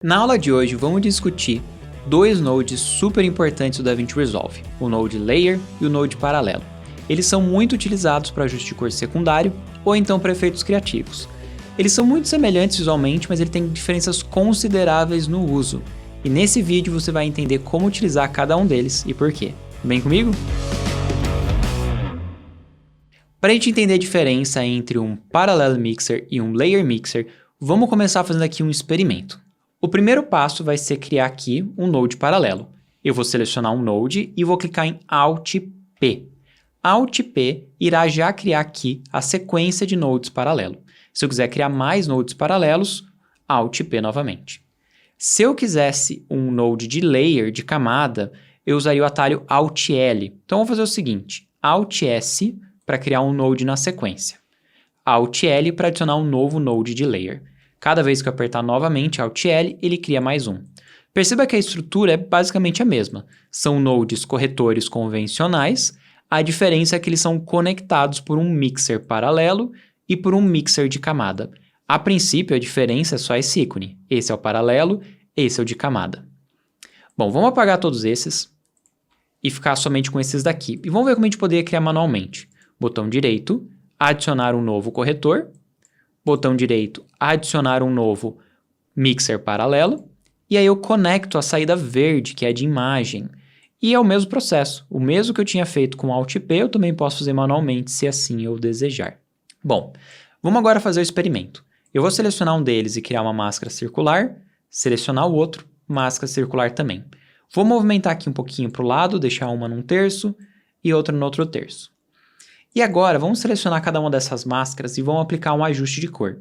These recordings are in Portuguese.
Na aula de hoje vamos discutir dois nodes super importantes do DaVinci Resolve, o Node Layer e o Node Paralelo. Eles são muito utilizados para ajuste de cor secundário ou então para efeitos criativos. Eles são muito semelhantes visualmente, mas ele tem diferenças consideráveis no uso. E nesse vídeo você vai entender como utilizar cada um deles e por quê. Vem comigo? Para a gente entender a diferença entre um Parallel Mixer e um Layer Mixer, vamos começar fazendo aqui um experimento. O primeiro passo vai ser criar aqui um node paralelo. Eu vou selecionar um node e vou clicar em Alt P. Alt P irá já criar aqui a sequência de nodes paralelo. Se eu quiser criar mais nodes paralelos, Alt P novamente. Se eu quisesse um node de layer, de camada, eu usaria o atalho Alt L. Então vou fazer o seguinte, Alt S para criar um node na sequência. Alt L para adicionar um novo node de layer. Cada vez que eu apertar novamente Alt L, ele cria mais um. Perceba que a estrutura é basicamente a mesma. São nodes corretores convencionais, a diferença é que eles são conectados por um mixer paralelo e por um mixer de camada. A princípio, a diferença é só esse ícone. Esse é o paralelo, esse é o de camada. Bom, vamos apagar todos esses e ficar somente com esses daqui. E vamos ver como a gente poderia criar manualmente. Botão direito, adicionar um novo corretor. Botão direito, adicionar um novo mixer paralelo, e aí eu conecto a saída verde, que é de imagem. E é o mesmo processo, o mesmo que eu tinha feito com Alt P, eu também posso fazer manualmente, se assim eu desejar. Bom, vamos agora fazer o experimento. Eu vou selecionar um deles e criar uma máscara circular, selecionar o outro, máscara circular também. Vou movimentar aqui um pouquinho para o lado, deixar uma num terço e outra no outro terço. E agora, vamos selecionar cada uma dessas máscaras e vamos aplicar um ajuste de cor.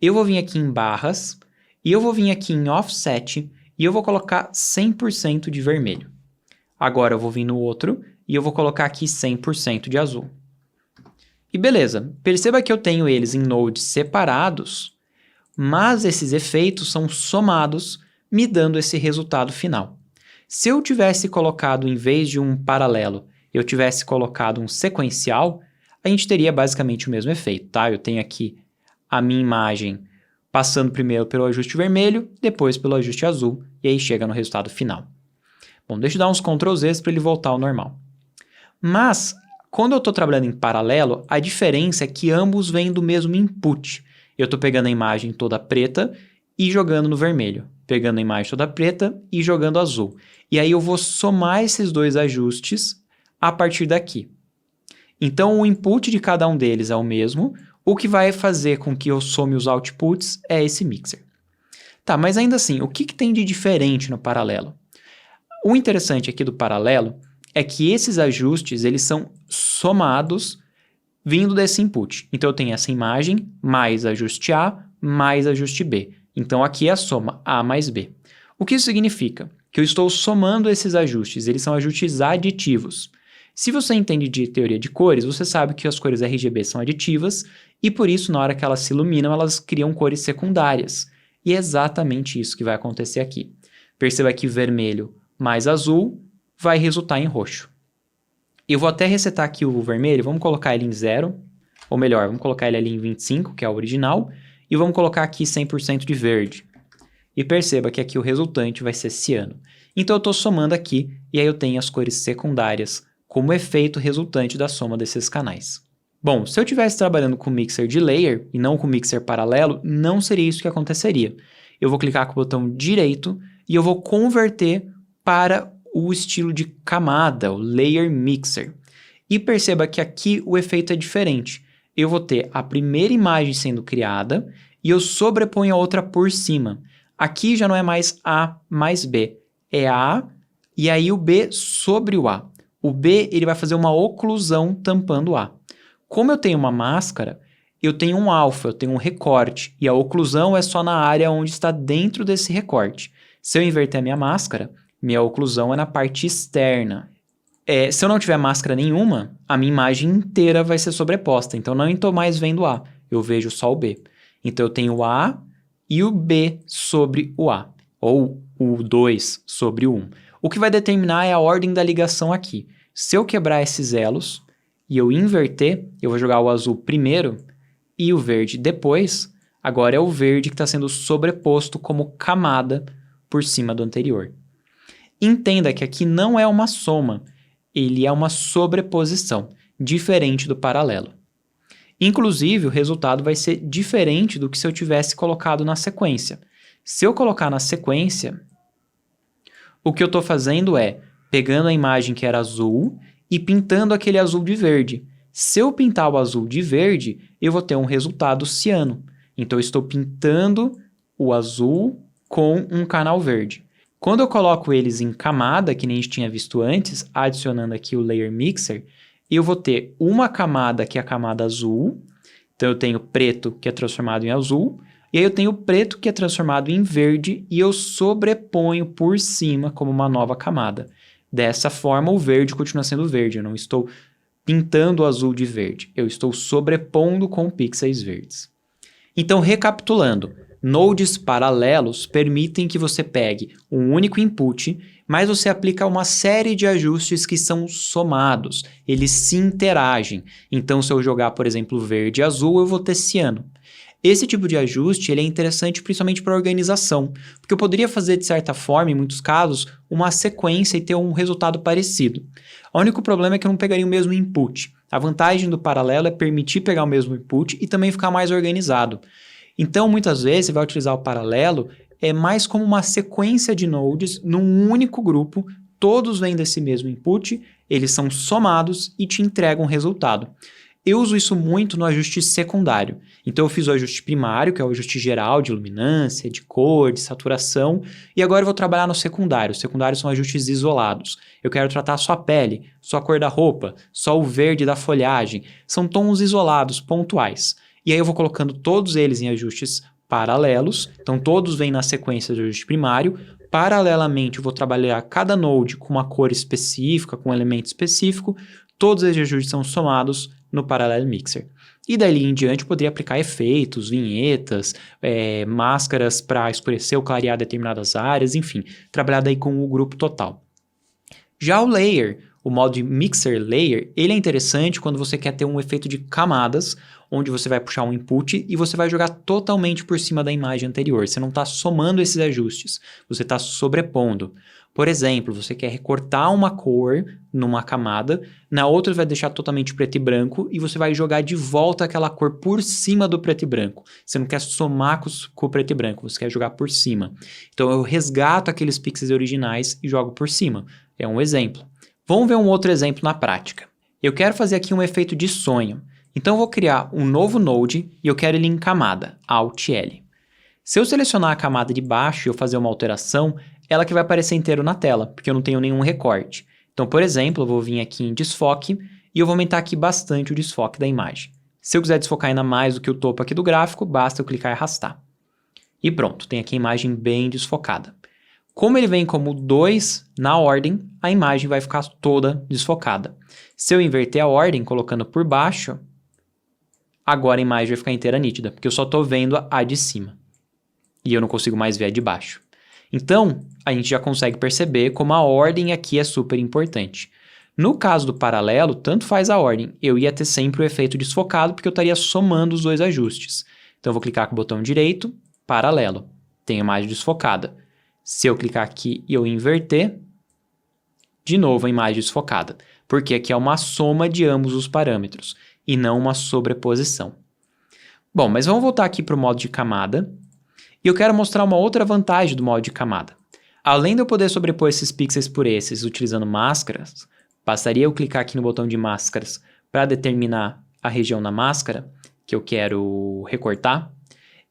Eu vou vir aqui em barras, e eu vou vir aqui em offset, e eu vou colocar 100% de vermelho. Agora eu vou vir no outro, e eu vou colocar aqui 100% de azul. E beleza, perceba que eu tenho eles em nodes separados, mas esses efeitos são somados, me dando esse resultado final. Se eu tivesse colocado, em vez de um paralelo, eu tivesse colocado um sequencial, a gente teria basicamente o mesmo efeito, tá? Eu tenho aqui a minha imagem passando primeiro pelo ajuste vermelho, depois pelo ajuste azul, e aí chega no resultado final. Bom, deixa eu dar uns Ctrl Z para ele voltar ao normal. Mas, quando eu estou trabalhando em paralelo, a diferença é que ambos vêm do mesmo input. Eu estou pegando a imagem toda preta e jogando no vermelho. Pegando a imagem toda preta e jogando azul. E aí eu vou somar esses dois ajustes a partir daqui. Então, o input de cada um deles é o mesmo, o que vai fazer com que eu some os outputs é esse mixer. Tá, mas ainda assim, o que tem de diferente no paralelo? O interessante aqui do paralelo é que esses ajustes, eles são somados vindo desse input. Então, eu tenho essa imagem, mais ajuste A, mais ajuste B. Então, aqui é a soma A mais B. O que isso significa? Que eu estou somando esses ajustes, eles são ajustes aditivos. Se você entende de teoria de cores, você sabe que as cores RGB são aditivas e por isso, na hora que elas se iluminam, elas criam cores secundárias. E é exatamente isso que vai acontecer aqui. Perceba que vermelho mais azul vai resultar em roxo. Eu vou até resetar aqui o vermelho, vamos colocar ele em 0, ou melhor, vamos colocar ele ali em 25, que é o original, e vamos colocar aqui 100% de verde. E perceba que aqui o resultante vai ser ciano. Então eu estou somando aqui e aí eu tenho as cores secundárias como efeito resultante da soma desses canais. Bom, se eu estivesse trabalhando com mixer de layer e não com mixer paralelo, não seria isso que aconteceria. Eu vou clicar com o botão direito e eu vou converter para o estilo de camada, o layer mixer. E perceba que aqui o efeito é diferente. Eu vou ter a primeira imagem sendo criada e eu sobreponho a outra por cima. Aqui já não é mais A mais B, é A e aí o B sobre o A. O B ele vai fazer uma oclusão tampando o A. Como eu tenho uma máscara, eu tenho um alfa, eu tenho um recorte, e a oclusão é só na área onde está dentro desse recorte. Se eu inverter a minha máscara, minha oclusão é na parte externa. Se eu não tiver máscara nenhuma, a minha imagem inteira vai ser sobreposta, então não estou mais vendo A, eu vejo só o B. Então eu tenho o A e o B sobre o A, ou o 2 sobre o 1. O que vai determinar é a ordem da ligação aqui. Se eu quebrar esses elos e eu inverter, eu vou jogar o azul primeiro e o verde depois, Agora é o verde que está sendo sobreposto como camada por cima do anterior. Entenda que aqui não é uma soma, ele é uma sobreposição, diferente do paralelo. Inclusive, o resultado vai ser diferente do que se eu tivesse colocado na sequência. Se eu colocar na sequência, o que eu estou fazendo é pegando a imagem que era azul e pintando aquele azul de verde. Se eu pintar o azul de verde, eu vou ter um resultado ciano. Então, eu estou pintando o azul com um canal verde. Quando eu coloco eles em camada, que nem a gente tinha visto antes, adicionando aqui o Layer Mixer, eu vou ter uma camada que é a camada azul. Então, eu tenho preto que é transformado em azul. E aí eu tenho preto que é transformado em verde e eu sobreponho por cima como uma nova camada. Dessa forma, o verde continua sendo verde. Eu não estou pintando o azul de verde. Eu estou sobrepondo com pixels verdes. Então, recapitulando, nodes paralelos permitem que você pegue um único input, mas você aplica uma série de ajustes que são somados. Eles se interagem. Então, se eu jogar, por exemplo, verde e azul, eu vou ter ciano. Esse tipo de ajuste ele é interessante principalmente para organização, porque eu poderia fazer, de certa forma, em muitos casos, uma sequência e ter um resultado parecido. O único problema é que eu não pegaria o mesmo input. A vantagem do paralelo é permitir pegar o mesmo input e também ficar mais organizado. Então, muitas vezes, você vai utilizar o paralelo mais como uma sequência de nodes num único grupo, todos vêm desse mesmo input, eles são somados e te entregam um resultado. Eu uso isso muito no ajuste secundário. Então, eu fiz o ajuste primário, que é o ajuste geral de luminância, de cor, de saturação, e agora eu vou trabalhar no secundário. Os secundários são ajustes isolados. Eu quero tratar só a pele, só a cor da roupa, só o verde da folhagem. São tons isolados, pontuais. E aí eu vou colocando todos eles em ajustes paralelos. Então, todos vêm na sequência do ajuste primário. Paralelamente, eu vou trabalhar cada node com uma cor específica, com um elemento específico. Todos esses ajustes são somados no Parallel Mixer. E dali em diante eu poderia aplicar efeitos, vinhetas, máscaras para escurecer ou clarear determinadas áreas, enfim, trabalhar daí com o grupo total. Já o Layer, o modo de Mixer Layer, ele é interessante quando você quer ter um efeito de camadas, onde você vai puxar um input e você vai jogar totalmente por cima da imagem anterior. Você não está somando esses ajustes, você está sobrepondo. Por exemplo, você quer recortar uma cor numa camada, na outra vai deixar totalmente preto e branco e você vai jogar de volta aquela cor por cima do preto e branco. Você não quer somar com o preto e branco, você quer jogar por cima. Então eu resgato aqueles pixels originais e jogo por cima. É um exemplo. Vamos ver um outro exemplo na prática. Eu quero fazer aqui um efeito de sonho. Então eu vou criar um novo node e eu quero ele em camada, Alt L. Se eu selecionar a camada de baixo e eu fazer uma alteração, ela que vai aparecer inteiro na tela, porque eu não tenho nenhum recorte. Então, por exemplo, eu vou vir aqui em desfoque e eu vou aumentar aqui bastante o desfoque da imagem. Se eu quiser desfocar ainda mais do que o topo aqui do gráfico, basta eu clicar e arrastar. E pronto, tem aqui a imagem bem desfocada. Como ele vem como 2 na ordem, a imagem vai ficar toda desfocada. Se eu inverter a ordem, colocando por baixo, agora a imagem vai ficar inteira nítida, porque eu só estou vendo a de cima. E eu não consigo mais ver a de baixo. Então, a gente já consegue perceber como a ordem aqui é super importante. No caso do paralelo, tanto faz a ordem. Eu ia ter sempre o efeito desfocado, porque eu estaria somando os dois ajustes. Então, eu vou clicar com o botão direito, paralelo. Tem a imagem desfocada. Se eu clicar aqui e eu inverter, de novo a imagem desfocada. Porque aqui é uma soma de ambos os parâmetros, e não uma sobreposição. Bom, mas vamos voltar aqui para o modo de camada. E eu quero mostrar uma outra vantagem do modo de camada. Além de eu poder sobrepor esses pixels por esses utilizando máscaras, bastaria eu clicar aqui no botão de máscaras para determinar a região da máscara que eu quero recortar.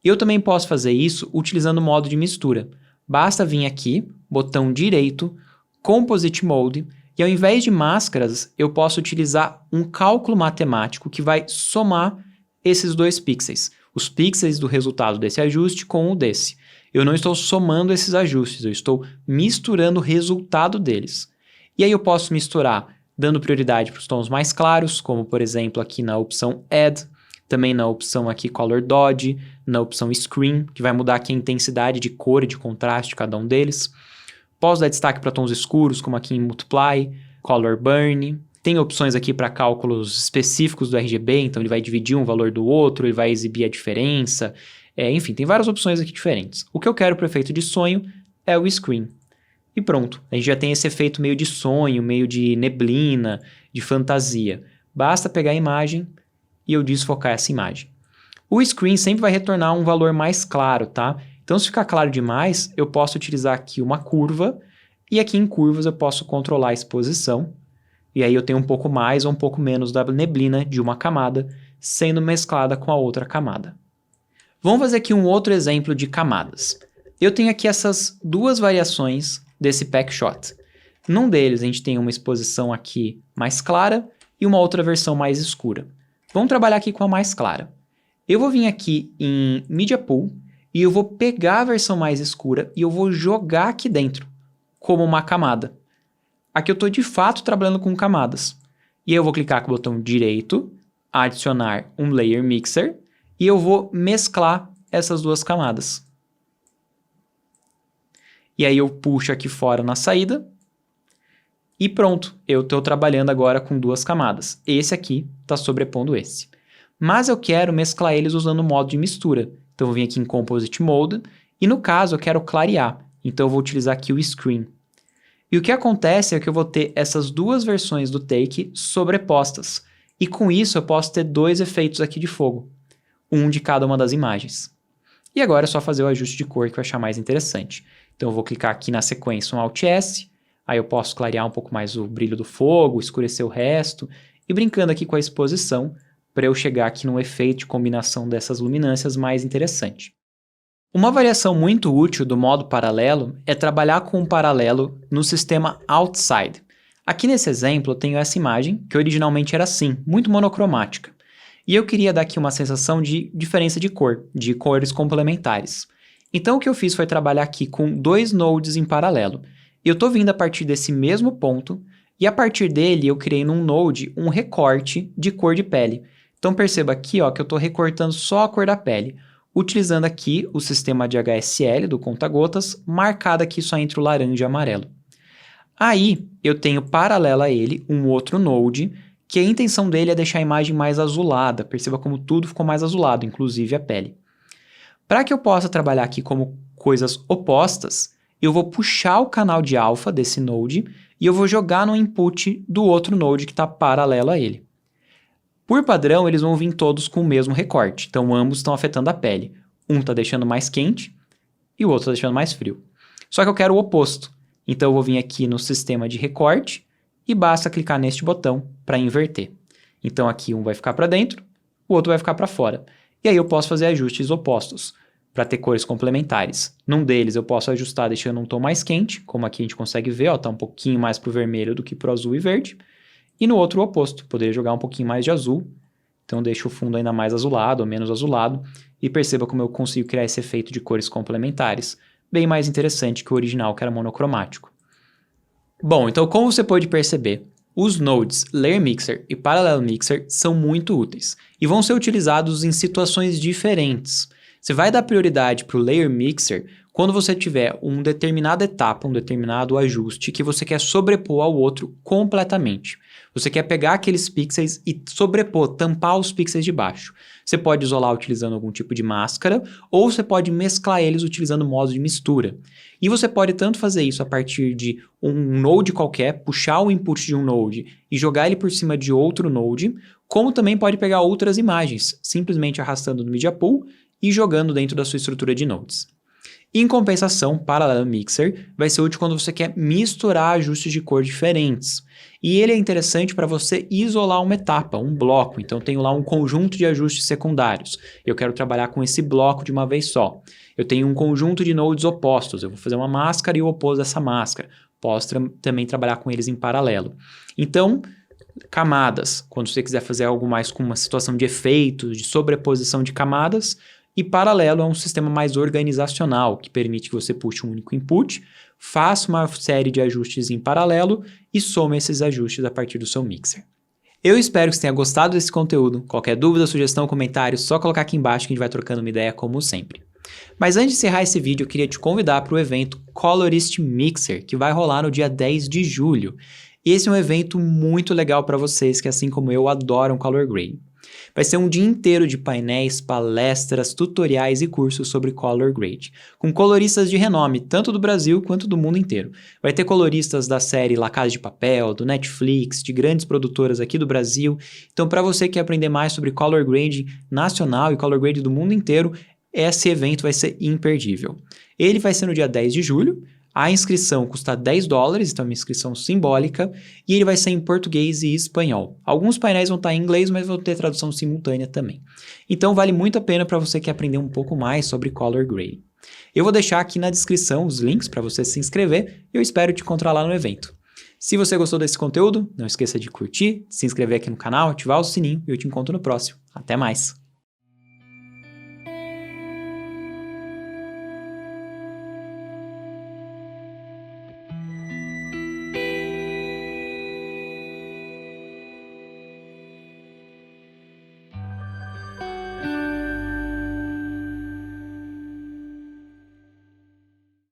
Eu também posso fazer isso utilizando o modo de mistura. Basta vir aqui, botão direito, Composite Mode, e ao invés de máscaras, eu posso utilizar um cálculo matemático que vai somar esses dois pixels. Os pixels do resultado desse ajuste com o desse. Eu não estou somando esses ajustes, eu estou misturando o resultado deles. E aí eu posso misturar dando prioridade para os tons mais claros, como por exemplo aqui na opção Add, também na opção aqui Color Dodge, na opção Screen, que vai mudar aqui a intensidade de cor e de contraste de cada um deles. Posso dar destaque para tons escuros, como aqui em Multiply, Color Burn. Tem opções aqui para cálculos específicos do RGB, então ele vai dividir um valor do outro, ele vai exibir a diferença. Enfim, tem várias opções aqui diferentes. O que eu quero para o efeito de sonho é o screen. E pronto, a gente já tem esse efeito meio de sonho, meio de neblina, de fantasia. Basta pegar a imagem e eu desfocar essa imagem. O screen sempre vai retornar um valor mais claro, tá? Então, se ficar claro demais, eu posso utilizar aqui uma curva, e aqui em curvas eu posso controlar a exposição, e aí eu tenho um pouco mais ou um pouco menos da neblina de uma camada, sendo mesclada com a outra camada. Vamos fazer aqui um outro exemplo de camadas. Eu tenho aqui essas duas variações desse pack shot. Num deles, a gente tem uma exposição aqui mais clara e uma outra versão mais escura. Vamos trabalhar aqui com a mais clara. Eu vou vir aqui em Media Pool e eu vou pegar a versão mais escura e eu vou jogar aqui dentro, como uma camada. Aqui eu estou de fato trabalhando com camadas. E eu vou clicar com o botão direito, adicionar um Layer Mixer, e eu vou mesclar essas duas camadas. E aí eu puxo aqui fora na saída, e pronto, eu estou trabalhando agora com duas camadas. Esse aqui está sobrepondo esse. Mas eu quero mesclar eles usando o modo de mistura. Então eu vou vir aqui em Composite Mode, e no caso eu quero clarear. Então eu vou utilizar aqui o Screen. E o que acontece é que eu vou ter essas duas versões do take sobrepostas. E com isso eu posso ter dois efeitos aqui de fogo. Um de cada uma das imagens. E agora é só fazer o ajuste de cor que eu achar mais interessante. Então eu vou clicar aqui na sequência um Alt S, aí eu posso clarear um pouco mais o brilho do fogo, escurecer o resto, e brincando aqui com a exposição, para eu chegar aqui num efeito de combinação dessas luminâncias mais interessante. Uma variação muito útil do modo paralelo é trabalhar com um paralelo no sistema Outside. Aqui nesse exemplo eu tenho essa imagem, que originalmente era assim, muito monocromática. E eu queria dar aqui uma sensação de diferença de cor, de cores complementares. Então o que eu fiz foi trabalhar aqui com dois nodes em paralelo. Eu estou vindo a partir desse mesmo ponto, e a partir dele eu criei num node um recorte de cor de pele. Então perceba aqui ó, que eu estou recortando só a cor da pele, utilizando aqui o sistema de HSL do conta-gotas, marcado aqui só entre o laranja e o amarelo. Aí eu tenho paralelo a ele um outro node, que a intenção dele é deixar a imagem mais azulada. Perceba como tudo ficou mais azulado, inclusive a pele. Para que eu possa trabalhar aqui como coisas opostas, eu vou puxar o canal de alfa desse node e eu vou jogar no input do outro node que está paralelo a ele. Por padrão, eles vão vir todos com o mesmo recorte, então ambos estão afetando a pele. Um está deixando mais quente e o outro está deixando mais frio. Só que eu quero o oposto, então eu vou vir aqui no sistema de recorte e basta clicar neste botão para inverter. Então aqui um vai ficar para dentro, o outro vai ficar para fora. E aí eu posso fazer ajustes opostos, para ter cores complementares. Num deles eu posso ajustar deixando um tom mais quente, como aqui a gente consegue ver, está um pouquinho mais para o vermelho do que para o azul e verde. E no outro o oposto, poderia jogar um pouquinho mais de azul, então deixo o fundo ainda mais azulado ou menos azulado, e perceba como eu consigo criar esse efeito de cores complementares, bem mais interessante que o original que era monocromático. Bom, então como você pode perceber, os nodes Layer Mixer e Parallel Mixer são muito úteis e vão ser utilizados em situações diferentes. Você vai dar prioridade para o Layer Mixer quando você tiver uma determinada etapa, um determinado ajuste que você quer sobrepor ao outro completamente. Você quer pegar aqueles pixels e sobrepor, tampar os pixels de baixo. Você pode isolar utilizando algum tipo de máscara ou você pode mesclar eles utilizando o modo de mistura. E você pode tanto fazer isso a partir de um node qualquer, puxar o input de um node e jogar ele por cima de outro node, como também pode pegar outras imagens, simplesmente arrastando no Media Pool e jogando dentro da sua estrutura de nodes. Em compensação, Parallel Mixer vai ser útil quando você quer misturar ajustes de cor diferentes. E ele é interessante para você isolar uma etapa, um bloco. Então, eu tenho lá um conjunto de ajustes secundários. Eu quero trabalhar com esse bloco de uma vez só. Eu tenho um conjunto de nodes opostos. Eu vou fazer uma máscara e o oposto dessa máscara. Posso também trabalhar com eles em paralelo. Então, camadas. Quando você quiser fazer algo mais com uma situação de efeitos, de sobreposição de camadas. E paralelo é um sistema mais organizacional, que permite que você puxe um único input, faça uma série de ajustes em paralelo e some esses ajustes a partir do seu mixer. Eu espero que você tenha gostado desse conteúdo. Qualquer dúvida, sugestão, comentário, só colocar aqui embaixo que a gente vai trocando uma ideia como sempre. Mas antes de encerrar esse vídeo, eu queria te convidar para o evento Colorist Mixer, que vai rolar no dia 10 de julho. Esse é um evento muito legal para vocês que, assim como eu, adoram color grading. Vai ser um dia inteiro de painéis, palestras, tutoriais e cursos sobre color grade, com coloristas de renome, tanto do Brasil quanto do mundo inteiro. Vai ter coloristas da série La Casa de Papel, do Netflix, de grandes produtoras aqui do Brasil. Então, para você que quer aprender mais sobre color grade nacional e color grade do mundo inteiro, esse evento vai ser imperdível. Ele vai ser no dia 10 de julho. A inscrição custa $10, então é uma inscrição simbólica, e ele vai ser em português e espanhol. Alguns painéis vão estar em inglês, mas vão ter tradução simultânea também. Então vale muito a pena para você que quer aprender um pouco mais sobre color grading. Eu vou deixar aqui na descrição os links para você se inscrever e eu espero te encontrar lá no evento. Se você gostou desse conteúdo, não esqueça de curtir, se inscrever aqui no canal, ativar o sininho e eu te encontro no próximo. Até mais!